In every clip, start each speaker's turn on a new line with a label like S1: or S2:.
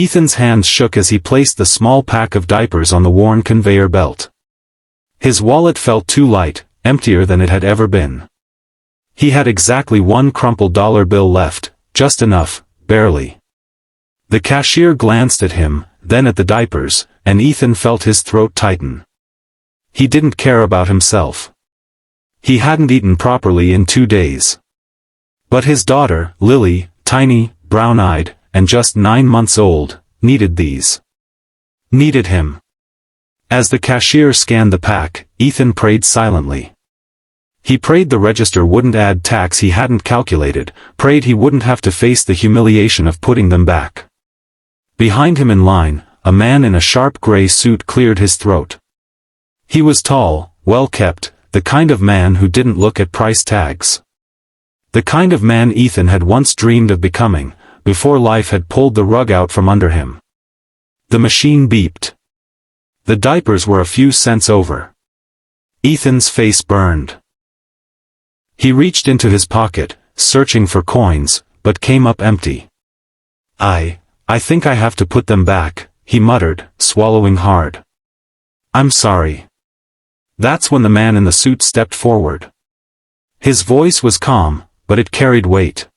S1: Ethan's hands shook as he placed the small pack of diapers on the worn conveyor belt. His wallet felt too light, emptier than it had ever been. He had exactly one crumpled dollar bill left, just enough, barely. The cashier glanced at him, then at the diapers, and Ethan felt his throat tighten. He didn't care about himself. He hadn't eaten properly in 2 days. But his daughter, Lily, tiny, brown-eyed, and just 9 months old, needed these. Needed him. As the cashier scanned the pack, Ethan prayed silently. He prayed the register wouldn't add tax he hadn't calculated, prayed he wouldn't have to face the humiliation of putting them back. Behind him in line, a man in a sharp gray suit cleared his throat. He was tall, well-kept, the kind of man who didn't look at price tags. The kind of man Ethan had once dreamed of becoming, before life had pulled the rug out from under him. The machine beeped. The diapers were a few cents over. Ethan's face burned. He reached into his pocket, searching for coins, but came up empty. I think I have to put them back, he muttered, swallowing hard. I'm sorry. That's when the man in the suit stepped forward. His voice was calm, but it carried weight.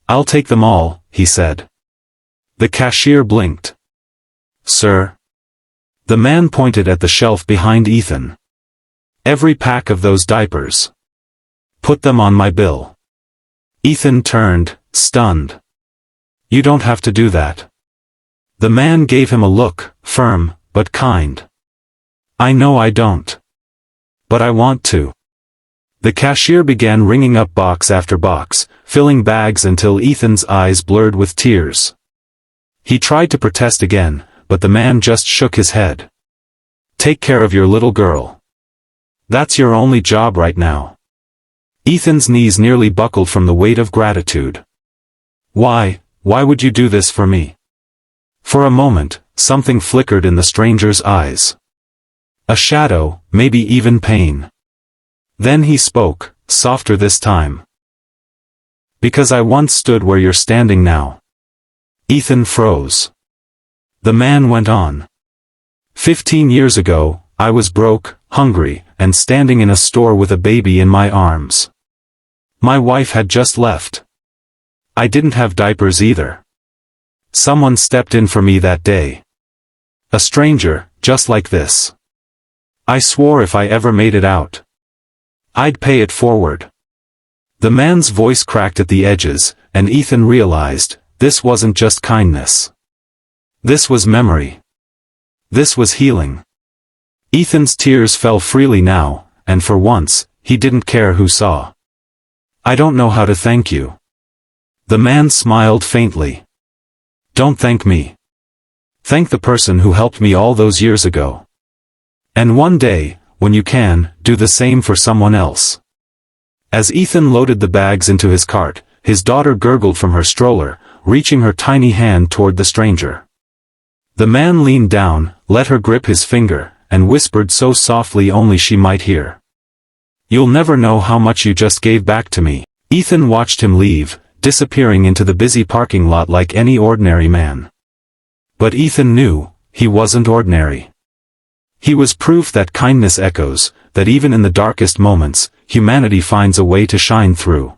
S1: I'll take them all, he said. The cashier blinked. Sir? The man pointed at the shelf behind Ethan. Every pack of those diapers. Put them on my bill. Ethan turned, stunned. You don't have to do that. The man gave him a look, firm, but kind. I know I don't. But I want to. The cashier began ringing up box after box, filling bags until Ethan's eyes blurred with tears. He tried to protest again, but the man just shook his head. Take care of your little girl. That's your only job right now. Ethan's knees nearly buckled from the weight of gratitude. Why would you do this for me? For a moment, something flickered in the stranger's eyes. A shadow, maybe even pain. Then he spoke, softer this time. Because I once stood where you're standing now. Ethan froze. The man went on. 15 years ago, I was broke, hungry, and standing in a store with a baby in my arms. My wife had just left. I didn't have diapers either. Someone stepped in for me that day. A stranger, just like this. I swore if I ever made it out, I'd pay it forward. The man's voice cracked at the edges, and Ethan realized, this wasn't just kindness. This was memory. This was healing. Ethan's tears fell freely now, and for once, he didn't care who saw. I don't know how to thank you. The man smiled faintly. Don't thank me. Thank the person who helped me all those years ago. And one day, when you can, do the same for someone else. As Ethan loaded the bags into his cart, his daughter gurgled from her stroller, reaching her tiny hand toward the stranger. The man leaned down, let her grip his finger, and whispered so softly only she might hear. You'll never know how much you just gave back to me. Ethan watched him leave, disappearing into the busy parking lot like any ordinary man. But Ethan knew, he wasn't ordinary. He was proof that kindness echoes, that even in the darkest moments, humanity finds a way to shine through.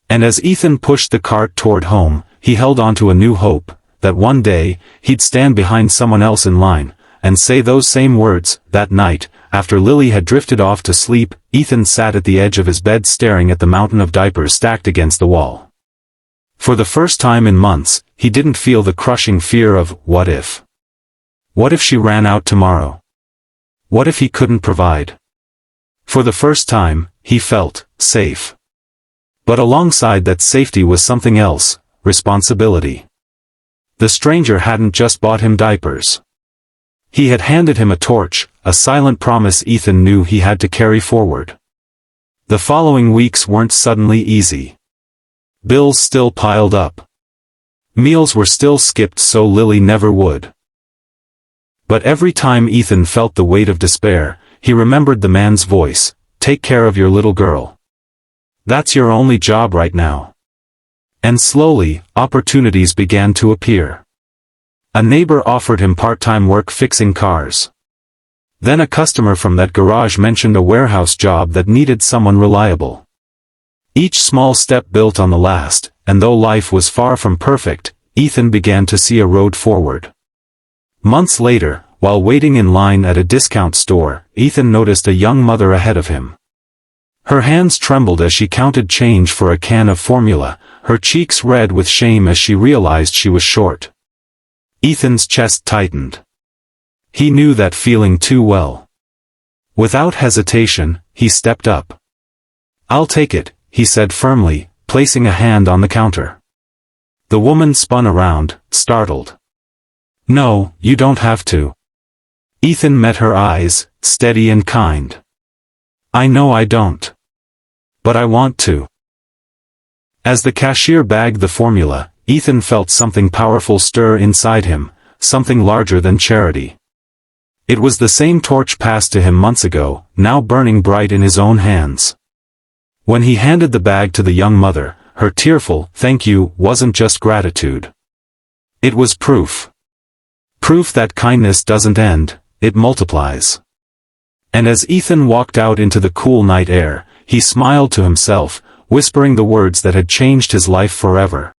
S1: And as Ethan pushed the cart toward home, he held on to a new hope, that one day, he'd stand behind someone else in line, and say those same words. That night, after Lily had drifted off to sleep, Ethan sat at the edge of his bed staring at the mountain of diapers stacked against the wall. For the first time in months, he didn't feel the crushing fear of, what if? What if she ran out tomorrow? What if he couldn't provide? For the first time, he felt safe. But alongside that safety was something else, responsibility. The stranger hadn't just bought him diapers. He had handed him a torch, a silent promise Ethan knew he had to carry forward. The following weeks weren't suddenly easy. Bills still piled up. Meals were still skipped so Lily never would. But every time Ethan felt the weight of despair, he remembered the man's voice, take care of your little girl. That's your only job right now. And slowly, opportunities began to appear. A neighbor offered him part-time work fixing cars. Then a customer from that garage mentioned a warehouse job that needed someone reliable. Each small step built on the last, and though life was far from perfect, Ethan began to see a road forward. Months later, while waiting in line at a discount store, Ethan noticed a young mother ahead of him. Her hands trembled as she counted change for a can of formula, her cheeks red with shame as she realized she was short. Ethan's chest tightened. He knew that feeling too well. Without hesitation, he stepped up. "I'll take it," he said firmly, placing a hand on the counter. The woman spun around, startled. "No, you don't have to." Ethan met her eyes, steady and kind. "I know I don't. But I want to." As the cashier bagged the formula, Ethan felt something powerful stir inside him, something larger than charity. It was the same torch passed to him months ago, now burning bright in his own hands. When he handed the bag to the young mother, her tearful "thank you" wasn't just gratitude. It was proof. Proof that kindness doesn't end, it multiplies. And as Ethan walked out into the cool night air, he smiled to himself, whispering the words that had changed his life forever.